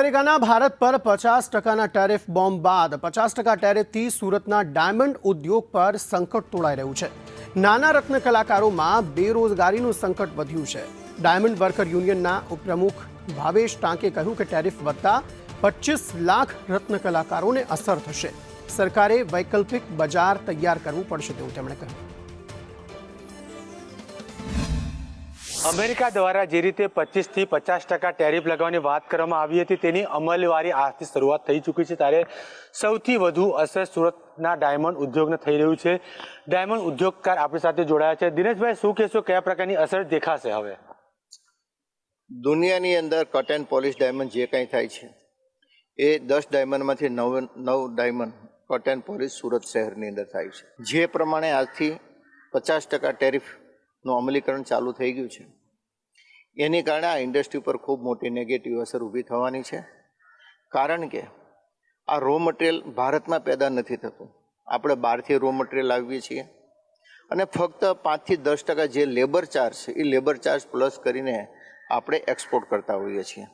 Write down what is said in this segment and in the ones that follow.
અમેરિકાના ભારત પર 50% tariff bomb બાદ 50% ટેરિફથી સુરતના ડાયમંડ ઉદ્યોગ પર સંકટ તોળાઈ રહ્યું છે। નાના રત્ન કલાકારોમાં બેરોજગારીનું સંકટ વધ્યું છે। ડાયમંડ વર્કર યુનિયનના ઉપપ્રમુખ ભાવેશ ટાંકે કહ્યું કે ટેરિફ વધતા 25 લાખ રત્ન કલાકારોને અસર થશે। સરકારે વૈકલ્પિક બજાર તૈયાર કરવું પડશે તેવું તેમણે કહ્યું। અમેરિકા દ્વારા જે રીતે 25 થી 50% ટેરિફ લગાવવાની વાત કરવામાં આવી હતી તેની અમલવારી આજથી શરૂઆત થઈ ચૂકી છે। ત્યારે સૌથી વધુ અસર સુરતના ડાયમંડ ઉદ્યોગને થઈ રહ્યું છે। ડાયમંડ ઉદ્યોગકાર આપણી સાથે જોડાયા છે। દિનેશભાઈ, શું કહેશો, કયા પ્રકારની અસર દેખાશે હવે? દુનિયાની અંદર કટ એન્ડ પોલિશ ડાયમંડ જે કંઈ થાય છે એ 10 ડાયમંડમાંથી 9 diamond cut and polish Surat શહેરની અંદર થાય છે। જે પ્રમાણે આજથી 50% ટેરિફનું અમલીકરણ ચાલુ થઈ ગયું છે એની કારણે આ ઇન્ડસ્ટ્રી પર ખૂબ મોટી નેગેટિવ અસર ઊભી થવાની છે। કારણ કે આ રો મટીરિયલ ભારતમાં પેદા નથી થતું, આપણે બહારથી રો મટીરિયલ લાવીએ છીએ અને ફક્ત 5 થી 10% જે લેબર ચાર્જ છે એ લેબર ચાર્જ પ્લસ કરીને આપણે એક્સપોર્ટ કરતા હોઈએ છીએ।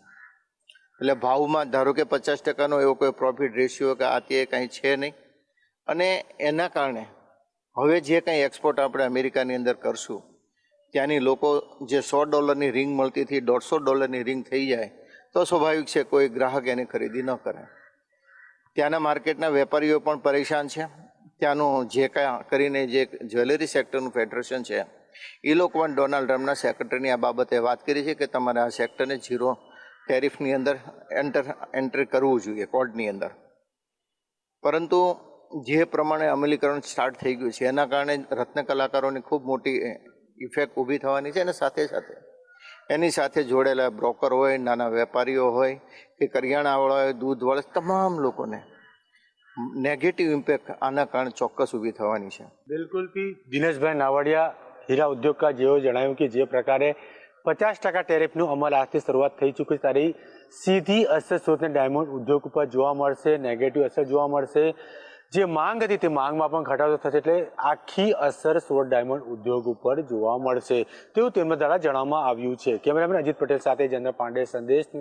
એટલે ભાવમાં ધારો કે 50%નો એવો કોઈ પ્રોફિટ રેશિયો કે આ તે કંઈ છે નહીં અને એના કારણે હવે જે કંઈ એક્સપોર્ટ આપણે અમેરિકાની અંદર કરશું ત્યાંની લોકો જે $100ની રિંગ મળતી હતી $150ની રિંગ થઈ જાય તો સ્વાભાવિક છે કોઈ ગ્રાહક એની ખરીદી ન કરે। ત્યાંના માર્કેટના વેપારીઓ પણ પરેશાન છે। ત્યાંનું જે કાંઈ કરીને જે જ્વેલરી સેક્ટરનું ફેડરેશન છે એ લોકો પણ ડોનાલ્ડ ટ્રમ્પના સેક્રેટરીની આ બાબતે વાત કરી છે કે તમારે આ સેક્ટરને ઝીરો ટેરિફની અંદર એન્ટ્રી કરવું જોઈએ કોર્ટની અંદર। પરંતુ જે પ્રમાણે અમલીકરણ સ્ટાર્ટ થઈ ગયું છે એના કારણે રત્ન કલાકારોની ખૂબ મોટી ઇફેક્ટ ઊભી થવાની છે અને સાથે સાથે એની સાથે જોડેલા બ્રોકર હોય, નાના વેપારીઓ હોય કે કરિયાણાવાળા હોય, દૂધવાળા, તમામ લોકોને નેગેટિવ ઇમ્પેક્ટ આના કારણે ચોક્કસ ઊભી થવાની છે। બિલકુલથી દિનેશભાઈ નાવડિયા હીરા ઉદ્યોગકાર જેઓ જણાવ્યું કે જે પ્રકારે 50% ટેરિફનું અમલ આજથી શરૂઆત થઈ ચૂકી છે ત્યારે સીધી અસર સુરતના ડાયમંડ ઉદ્યોગ ઉપર જોવા મળશે, નેગેટિવ અસર જોવા મળશે। જે માંગ હતી તે માંગમાં પણ ઘટાડો થશે એટલે આખી અસર સુરત ડાયમંડ ઉદ્યોગ ઉપર જોવા મળશે તેવું તેમના દ્વારા જણાવવામાં આવ્યું છે। કેમેરામેન અજીત પટેલ સાથે જયેન્દ્ર પાંડે, સંદેશ ન્યૂઝ।